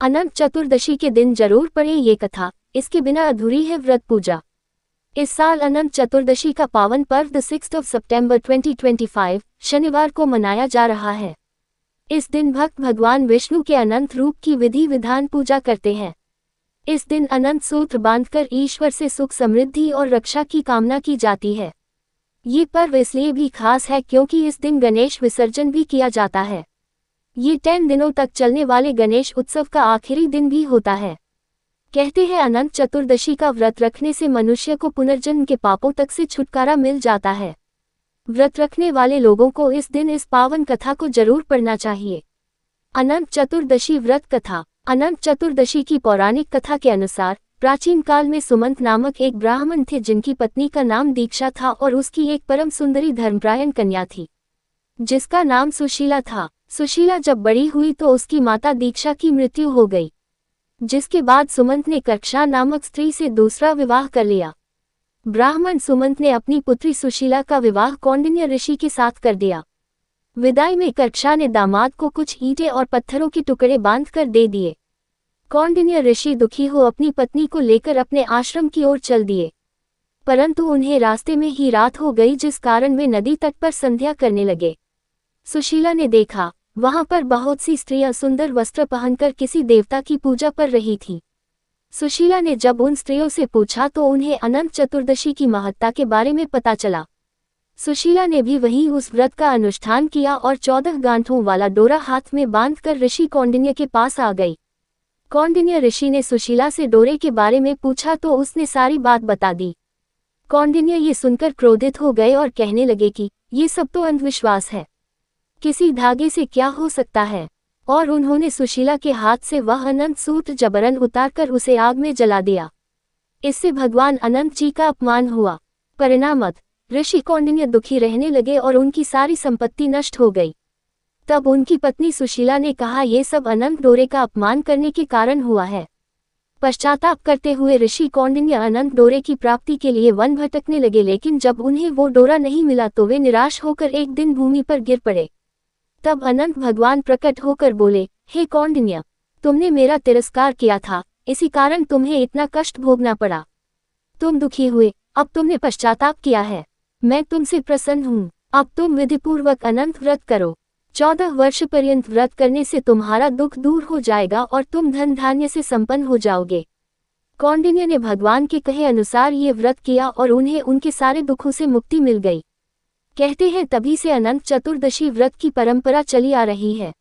अनंत चतुर्दशी के दिन जरूर पढ़े ये कथा, इसके बिना अधूरी है व्रत पूजा। इस साल अनंत चतुर्दशी का पावन पर्व 6 सितंबर 2025 शनिवार को मनाया जा रहा है। इस दिन भक्त भगवान विष्णु के अनंत रूप की विधि विधान पूजा करते हैं। इस दिन अनंत सूत्र बांधकर ईश्वर से सुख समृद्धि और रक्षा की कामना की जाती है। ये पर्व इसलिए भी खास है क्योंकि इस दिन गणेश विसर्जन भी किया जाता है। ये 10 दिनों तक चलने वाले गणेश उत्सव का आखिरी दिन भी होता है। कहते हैं अनंत चतुर्दशी का व्रत रखने से मनुष्य को पुनर्जन्म के पापों तक से छुटकारा मिल जाता है। व्रत रखने वाले लोगों को इस दिन इस पावन कथा को जरूर पढ़ना चाहिए। अनंत चतुर्दशी व्रत कथा। अनंत चतुर्दशी की पौराणिक कथा के अनुसार प्राचीन काल में सुमंत नामक एक ब्राह्मण थे जिनकी पत्नी का नाम दीक्षा था और उसकी एक परम सुंदरी धर्मपरायण कन्या थी जिसका नाम सुशीला था। सुशीला जब बड़ी हुई तो उसकी माता दीक्षा की मृत्यु हो गई, जिसके बाद सुमंत ने कर्क्षा नामक स्त्री से दूसरा विवाह कर लिया। ब्राह्मण सुमंत ने अपनी पुत्री सुशीला का विवाह कौंडिन्य ऋषि के साथ कर दिया। विदाई में कर्क्षा ने दामाद को कुछ ईंटें और पत्थरों के टुकड़े बांधकर दे दिए। कौंडिन्य ऋषि दुखी हो अपनी पत्नी को लेकर अपने आश्रम की ओर चल दिए, परंतु उन्हें रास्ते में ही रात हो गई, जिस कारण वे नदी तट पर संध्या करने लगे। सुशीला ने देखा वहां पर बहुत सी स्त्रियां सुंदर वस्त्र पहनकर किसी देवता की पूजा कर रही थीं। सुशीला ने जब उन स्त्रियों से पूछा तो उन्हें अनंत चतुर्दशी की महत्ता के बारे में पता चला। सुशीला ने भी वहीं उस व्रत का अनुष्ठान किया और 14 गांठों वाला डोरा हाथ में बांधकर ऋषि कौंडिन्य के पास आ गई। कौंडिन्य ऋषि ने सुशीला से डोरे के बारे में पूछा तो उसने सारी बात बता दी। कौंडिन्य ये सुनकर क्रोधित हो गए और कहने लगे कि ये सब तो अंधविश्वास है, किसी धागे से क्या हो सकता है, और उन्होंने सुशीला के हाथ से वह अनंत सूत्र जबरन उतारकर उसे आग में जला दिया। इससे भगवान अनंत जी का अपमान हुआ। परिणामतः ऋषि कौंडिन्य दुखी रहने लगे और उनकी सारी संपत्ति नष्ट हो गई। तब उनकी पत्नी सुशीला ने कहा ये सब अनंत डोरे का अपमान करने के कारण हुआ है। पश्चाताप करते हुए ऋषि कौंडिन्य अनंत डोरे की प्राप्ति के लिए वन भटकने लगे, लेकिन जब उन्हें वो डोरा नहीं मिला तो वे निराश होकर एक दिन भूमि पर गिर पड़े। तब अनंत भगवान प्रकट होकर बोले, हे कौंडिन्य, तुमने मेरा तिरस्कार किया था, इसी कारण तुम्हें इतना कष्ट भोगना पड़ा। तुम दुखी हुए, अब तुमने पश्चाताप किया है, मैं तुमसे प्रसन्न हूँ। अब तुम विधिपूर्वक अनंत व्रत करो। 14 वर्ष पर्यंत व्रत करने से तुम्हारा दुख दूर हो जाएगा और तुम धन धान्य से संपन्न हो जाओगे। कौंडिन्य ने भगवान के कहे अनुसार ये व्रत किया और उन्हें उनके सारे दुखों से मुक्ति मिल गई। कहते हैं तभी से अनंत चतुर्दशी व्रत की परंपरा चली आ रही है।